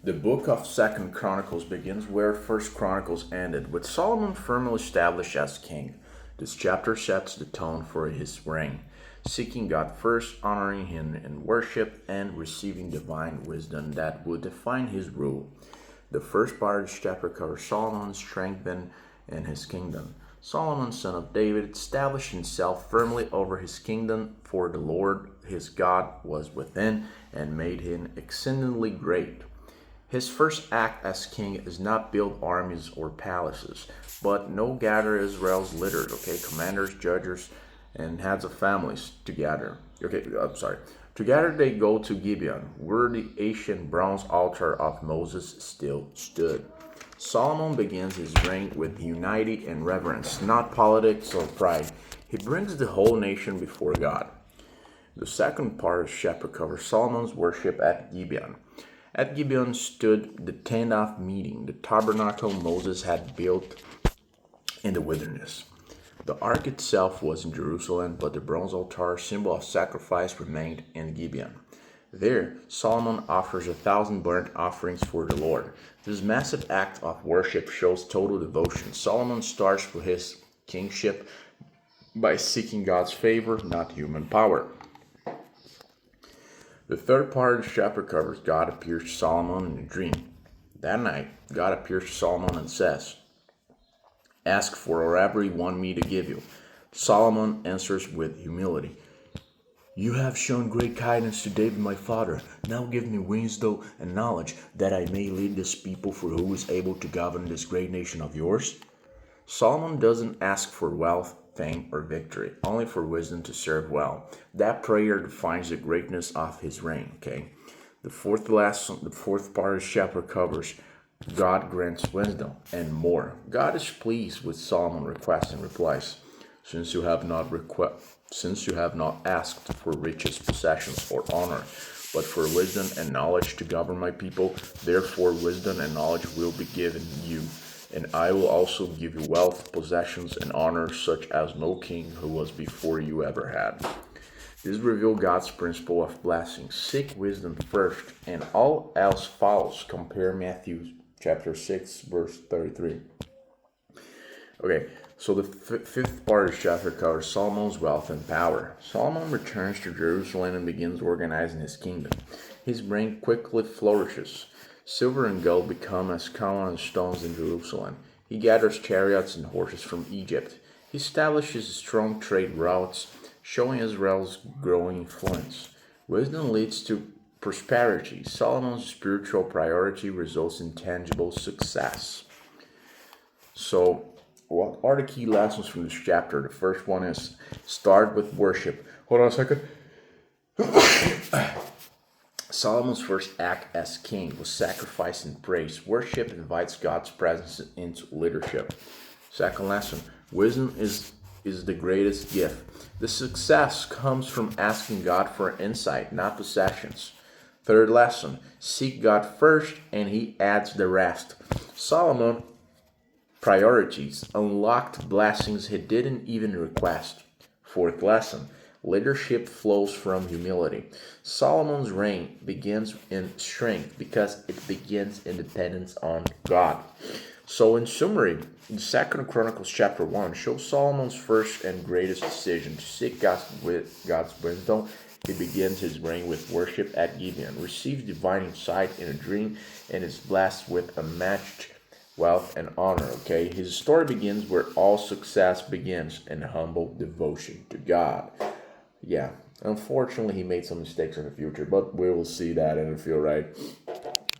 The book of Second Chronicles begins where First Chronicles ended, with Solomon firmly established as king. This chapter sets the tone for his reign, seeking God first, honoring him in worship, and receiving divine wisdom that would define his rule. The first part of this chapter covers Solomon's strength and his kingdom. Solomon, son of David, established himself firmly over his kingdom, for the Lord his God was within and made him exceedingly great. His first act as king is not build armies or palaces, but no gather Israel's leaders, commanders, judges, and heads of families together. Together they go to Gibeon, where the ancient bronze altar of Moses still stood. Solomon begins his reign with unity and reverence, not politics or pride. He brings the whole nation before God. The second part of chapter covers Solomon's worship at Gibeon. At Gibeon stood the tent of meeting, the tabernacle Moses had built in the wilderness. The ark itself was in Jerusalem, but the bronze altar, symbol of sacrifice, remained in Gibeon. There, Solomon offers 1,000 burnt offerings for the Lord. This massive act of worship shows total devotion. Solomon starts for his kingship by seeking God's favor, not human power. The third part of the chapter covers God appears to Solomon in a dream. That night, God appears to Solomon and says, "Ask for whatever you want me to give you." Solomon answers with humility, "You have shown great kindness to David my father. Now give me wisdom and knowledge, that I may lead this people, for who is able to govern this great nation of yours?" Solomon doesn't ask for wealth, fame, or victory, only for wisdom to serve well. That prayer defines the greatness of his reign, The fourth part of the chapter covers God grants wisdom and more. God is pleased with Solomon's request and replies, since you have not asked for riches, possessions, or honor, but for wisdom and knowledge to govern my people, therefore wisdom and knowledge will be given you. And I will also give you wealth, possessions, and honor such as no king who was before you ever had. This reveals God's principle of blessing. Seek wisdom first, and all else follows. Compare Matthew chapter 6, verse 33. So the fifth part of the chapter covers Solomon's wealth and power. Solomon returns to Jerusalem and begins organizing his kingdom. His reign quickly flourishes. Silver and gold become as common as stones in Jerusalem. He gathers chariots and horses from Egypt. He establishes strong trade routes, showing Israel's growing influence. Wisdom leads to prosperity. Solomon's spiritual priority results in tangible success. So, what are the key lessons from this chapter? The first one is start with worship. Hold on a second. Solomon's first act as king was sacrifice and praise. Worship invites God's presence into leadership. Second lesson, wisdom is the greatest gift. The success comes from asking God for insight, not possessions. Third lesson, seek God first and he adds the rest. Solomon priorities unlocked blessings he didn't even request. Fourth lesson, leadership flows from humility. Solomon's reign begins in strength because it begins in dependence on God. So in summary, in 2 Chronicles chapter 1 shows Solomon's first and greatest decision to seek God's wisdom. He begins his reign with worship at Gibeon, receives divine insight in a dream, and is blessed with unmatched wealth and honor. His story begins where all success begins, in humble devotion to God. Unfortunately he made some mistakes in the future, but we will see that in a few, right?